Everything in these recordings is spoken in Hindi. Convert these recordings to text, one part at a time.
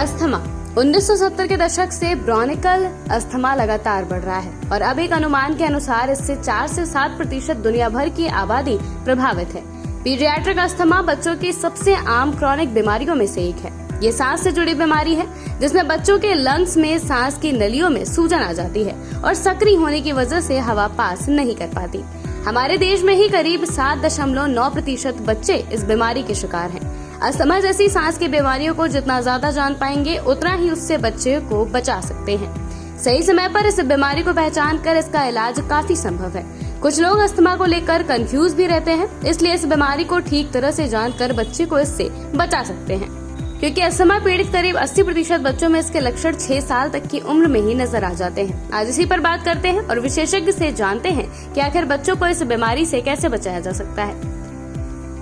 अस्थमा 1970 के दशक से ब्रोनिकल अस्थमा लगातार बढ़ रहा है और अब एक अनुमान के अनुसार इससे 4 से 7% दुनिया भर की आबादी प्रभावित है। पीडियाट्रिक अस्थमा बच्चों की सबसे आम क्रॉनिक बीमारियों में से एक है। ये सांस से जुड़ी बीमारी है जिसमें बच्चों के लंग्स में सांस की नलियों में सूजन आ जाती है और सक्रिय होने की वजह से हवा पास नहीं कर पाती। हमारे देश में ही करीब 7.9% बच्चे इस बीमारी के शिकार हैं। अस्थमा जैसी सांस की बीमारियों को जितना ज्यादा जान पाएंगे उतना ही उससे बच्चे को बचा सकते हैं। सही समय पर इस बीमारी को पहचान कर इसका इलाज काफी संभव है। कुछ लोग अस्थमा को लेकर कंफ्यूज भी रहते हैं, इसलिए इस बीमारी को ठीक तरह से जानकर बच्चे को इससे बचा सकते हैं। क्योंकि अस्थमा पीड़ित करीब 80% बच्चों में इसके लक्षण 6 साल तक की उम्र में ही नजर आ जाते हैं। आज इसी पर बात करते हैं और विशेषज्ञ से जानते हैं कि आखिर बच्चों को इस बीमारी से कैसे बचाया जा सकता है।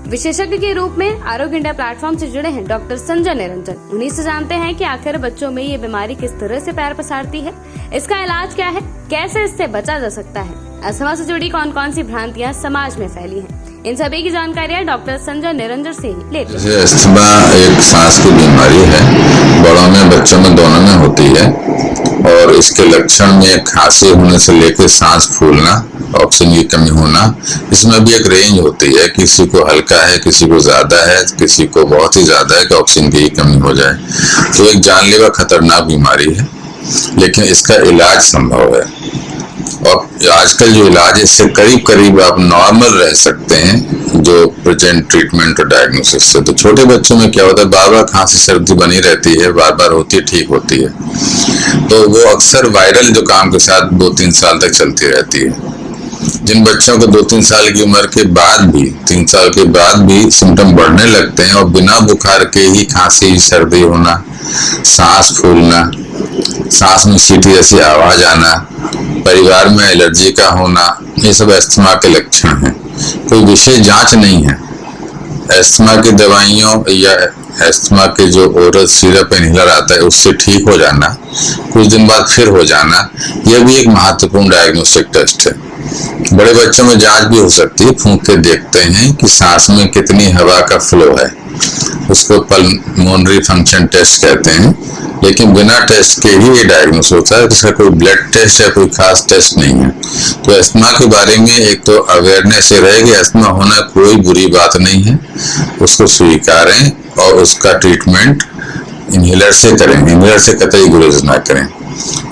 विशेषज्ञ के रूप में आरोग्य इंडिया प्लेटफॉर्म से जुड़े हैं डॉक्टर संजय निरंजन। उन्हीं से जानते हैं कि आखिर बच्चों में ये बीमारी किस तरह से पैर पसारती है, इसका इलाज क्या है, कैसे इससे बचा जा सकता है, अस्थमा से जुड़ी कौन कौन सी भ्रांतियां समाज में फैली हैं। इन सभी की जानकारियां डॉक्टर संजय निरंजन से ही लेते हैं। जैसे अस्थमा एक सांस की बीमारी है, बड़ों में बच्चों में दोनों में होती है और इसके लक्षण में खांसी होने से लेकर सांस फूलना, ऑक्सीजन की कमी होना, इसमें भी एक रेंज होती है। किसी को हल्का है, किसी को ज्यादा है, किसी को बहुत ही ज्यादा है कि ऑक्सीजन की कमी हो जाए। तो एक जानलेवा खतरनाक बीमारी है, लेकिन इसका इलाज संभव है और आजकल जो इलाज है इससे करीब करीब आप नॉर्मल रह सकते हैं जो प्रेजेंट ट्रीटमेंट और डायग्नोसिस से। तो छोटे बच्चों में क्या होता है, बार बार खांसी सर्दी बनी रहती है, बार बार होती है, ठीक होती है, तो वो अक्सर वायरल जुकाम के साथ 2-3 साल तक चलती रहती है। जिन बच्चों को 2-3 साल की उम्र के बाद भी, 3 साल के बाद भी सिम्टम बढ़ने लगते हैं और बिना बुखार के ही खांसी सर्दी होना, सांस फूलना, सांस में सीटी जैसी आवाज आना, परिवार में एलर्जी का होना, ये सब अस्थमा के लक्षण हैं। कोई विशेष जांच नहीं है। अस्थमा की दवाइयों या अस्थमा के जो ओरल सिरप इनहेलर आता है उससे ठीक हो जाना, कुछ दिन बाद फिर हो जाना, यह भी एक महत्वपूर्ण डायग्नोस्टिक टेस्ट है। बड़े बच्चों में जांच भी हो सकती है, फूंक के देखते हैं कि सांस में कितनी हवा का फ्लो है, उसको पल्मोनरी फंक्शन टेस्ट कहते हैं। लेकिन बिना टेस्ट के ही ये डायग्नोस होता है, इसका कोई ब्लड टेस्ट या कोई खास टेस्ट नहीं है। तो अस्थमा के बारे में एक तो अवेयरनेस ये रहे कि अस्थमा होना कोई बुरी बात नहीं है, उसको स्वीकारें और उसका ट्रीटमेंट इनहेलर से करें। इनहेलर से कतई गुरेज ना करें।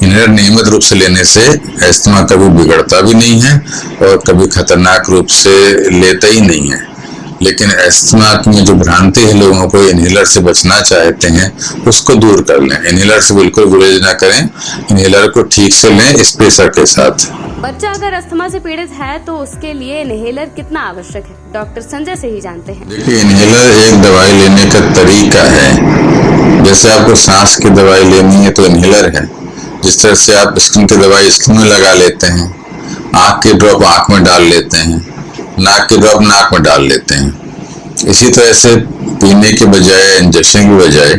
इनहेलर नियमित रूप से लेने से अस्थमा कभी बिगड़ता भी नहीं है और कभी खतरनाक रूप से लेता ही नहीं है। लेकिन अस्थमा में जो भ्रांति है, लोगों को इनहेलर से बचना चाहते हैं, उसको दूर कर लें। इनहेलर से बिल्कुल गुरेज ना करें, इनहेलर को ठीक से लें स्पेसर के साथ। बच्चा अगर अस्थमा से पीड़ित है तो उसके लिए इनहेलर कितना आवश्यक है, डॉक्टर संजय से ही जानते हैं। देखिए, इनहेलर एक दवाई लेने का तरीका है। जैसे आपको सांस की दवाई लेनी है तो इनहेलर है, जिस तरह से आप स्किन की दवाई स्किन में लगा लेते हैं, आँख की ड्रॉप आँख में डाल लेते हैं, नाक की ड्रॉप नाक में डाल लेते हैं। इसी तरह से पीने के बजाय, इंजेक्शन की बजाय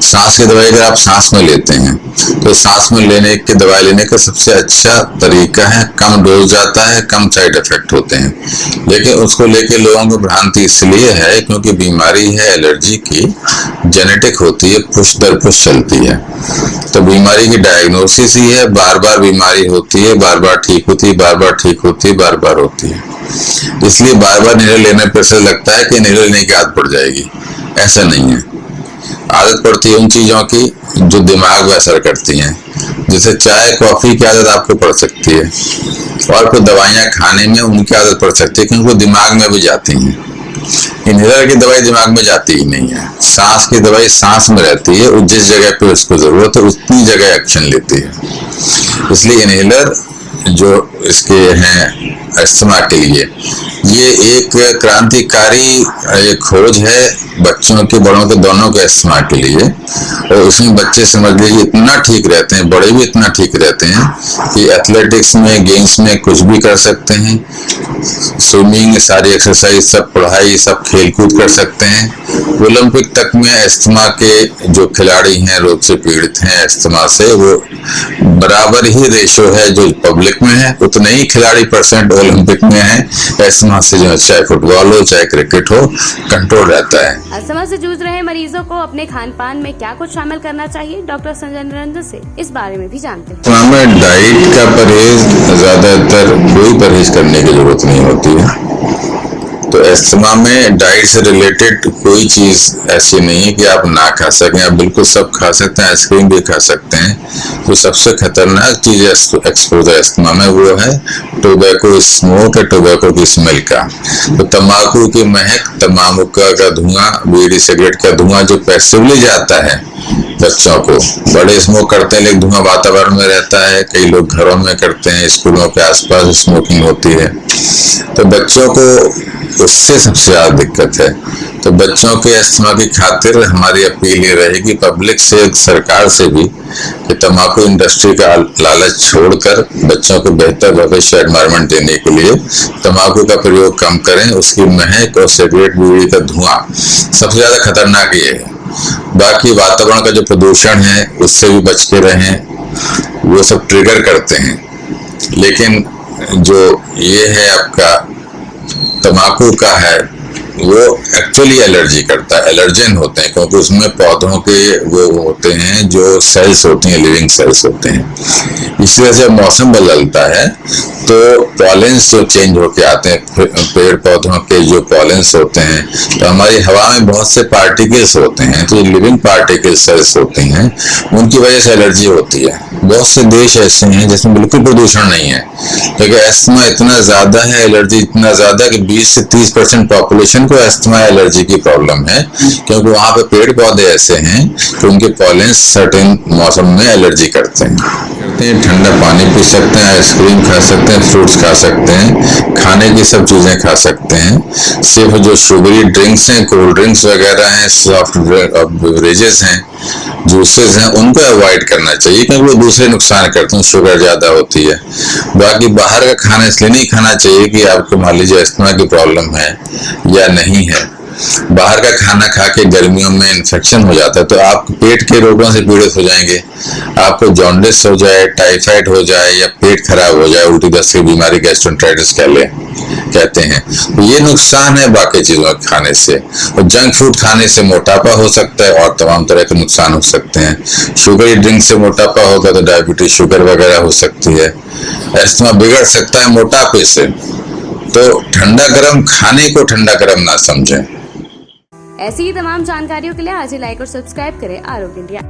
सांस की दवाई अगर आप सांस में लेते हैं तो सांस में लेने की दवाई लेने का सबसे अच्छा तरीका है, कम डोज जाता है, कम साइड इफेक्ट होते हैं। लेकिन उसको लेके लोगों को भ्रांति इसलिए है क्योंकि बीमारी है एलर्जी की, जेनेटिक होती है, पुश दर पुश चलती है। तो बीमारी की डायग्नोसिस ही है, बार बार बीमारी होती है, बार बार ठीक होती है, बार बार ठीक होती है, बार बार होती है। इसलिए बार बार इनहेलर लेने पर ऐसा लगता है कि इनहेलर लेने की आदत पड़ जाएगी। ऐसा नहीं है। आदत पड़ती है उन चीजों की जो दिमाग पर असर करती हैं। जैसे चाय कॉफी की आदत आपको पड़ सकती है और फिर दवाइयां खाने में उनकी आदत पड़ सकती है क्योंकि वो दिमाग में भी जाती हैं। इनहेलर की दवाई दिमाग में जाती ही नहीं है। सांस की दवाई सांस में रहती है और जिस जगह पे उसको जरूरत है उतनी जगह एक्शन लेती है। इसलिए इनहेलर जो इसके हैं अस्थमा के लिए, ये एक क्रांतिकारी खोज है बच्चों के बड़ों के दोनों के अस्थमा के लिए। और उसमें बच्चे समझ लीजिए इतना ठीक रहते हैं, बड़े भी इतना ठीक रहते हैं कि एथलेटिक्स में, गेम्स में कुछ भी कर सकते हैं, स्विमिंग, सारी एक्सरसाइज, सब पढ़ाई, सब खेल कूद कर सकते हैं। ओलंपिक तक में अस्थमा के जो खिलाड़ी हैं, रोग से पीड़ित हैं अस्थमा से, वो बराबर ही रेशो है जो पब्लिक में है, उतने ही खिलाड़ी परसेंट ओलंपिक में है अस्थमा से, जो चाहे फुटबॉल हो चाहे क्रिकेट हो, कंट्रोल रहता है। अस्थमा से जूझ रहे मरीजों को अपने खान पान में क्या कुछ शामिल करना चाहिए, डॉक्टर संजय निरंजन से इस बारे में भी जानते हैं। अस्थमा में डाइट का परहेज ज्यादातर कोई परहेज करने की जरूरत नहीं होती है। तो अस्थमा में डाइट से रिलेटेड कोई चीज ऐसी नहीं है कि आप ना खा सकें, आप बिल्कुल सब खा सकते हैं, आइसक्रीम भी खा सकते हैं। तो सबसे खतरनाक चीज एक्सपोजर अस्थमा में वो है टोबैको स्मोक या टोबैको की स्मेल का। तो तंबाकू की महक, तम्बाकू का धुआं, बीड़ी सिगरेट का धुआं जो पैसिवली जाता है बच्चों को, बड़े स्मोक करते हैं लेकिन धुआं वातावरण में रहता है, कई लोग घरों में करते हैं, स्कूलों के आसपास स्मोकिंग होती है। तो बच्चों को उससे सबसे ज्यादा दिक्कत है। तो बच्चों के अस्थमा की खातिर हमारी अपील ये रहेगी पब्लिक से, सरकार से भी, कि तंबाकू इंडस्ट्री का लालच छोड़कर बच्चों को बेहतर भविष्य एनवायरनमेंट देने के लिए तंबाकू का प्रयोग कम करें। उसकी महक और सिगरेट बीड़ी का धुआं सबसे ज्यादा खतरनाक ये है। बाकी वातावरण का जो प्रदूषण है उससे भी बच के रहें, वो सब ट्रिगर करते हैं। लेकिन जो ये है आपका तंबाकू का है वो एक्चुअली एलर्जी करता है, एलर्जेन होते हैं, क्योंकि उसमें पौधों के वो होते हैं जो सेल्स होती हैं, लिविंग सेल्स होते हैं। इसी वजह से मौसम बदलता है तो पॉलेंस जो चेंज होके आते हैं, पेड़ पौधों के जो पॉलेंस होते हैं, तो हमारी हवा में बहुत से पार्टिकल्स होते हैं, तो लिविंग पार्टिकल सेल्स होते हैं, उनकी वजह से एलर्जी होती है। बहुत से देश ऐसे हैं जिसमें बिल्कुल प्रदूषण नहीं है, क्योंकि अस्थमा इतना ज्यादा है, एलर्जी इतना ज्यादा कि 20 से 30% पॉपुलेशन को अस्थमा एलर्जी की प्रॉब्लम है, क्योंकि वहां पे पेड़ पौधे ऐसे हैं कि उनके पॉलेंस सर्टेन मौसम में एलर्जी करते हैं। ठंडा पानी पी सकते हैं, आइसक्रीम खा सकते हैं, फ्रूट्स खा सकते हैं, खाने की सब चीजें खा सकते हैं। सिर्फ जो शुगरी ड्रिंक्स हैं, कोल्ड ड्रिंक्स वगैरह हैं, सॉफ्ट बेवरेजेस हैं, जूसेस हैं, उनको अवॉइड करना चाहिए, क्योंकि वो दूसरे नुकसान करते हैं, शुगर ज्यादा होती है। बाकी बाहर का खाना इसलिए नहीं खाना चाहिए कि आपको मान लीजिए अस्थमा की प्रॉब्लम है या नहीं है। बाहर का खाना खा के गर्मियों में इन्फेक्शन हो जाता है तो आप पेट के रोगों से पीड़ित हो जाएंगे। आपको जॉन्डिस हो जाए, टाइफाइड हो जाए या पेट खराब हो जाए, उल्टी दस्त की बीमारी गैस्ट्रोएंटेराइटिस कहते हैं। तो ये नुकसान है बाकी चीजों खाने से। और जंक फूड खाने से मोटापा हो सकता है और तमाम तरह के नुकसान हो सकते हैं। शुगरी ड्रिंक से मोटापा होगा तो डायबिटीज, शुगर वगैरह हो सकती है। अस्थमा बिगड़ सकता है मोटापे से। तो ठंडा गर्म खाने को ठंडा गर्म ना समझें। ऐसी ही तमाम जानकारियों के लिए आज ही लाइक और सब्सक्राइब करें आरोग्य इंडिया।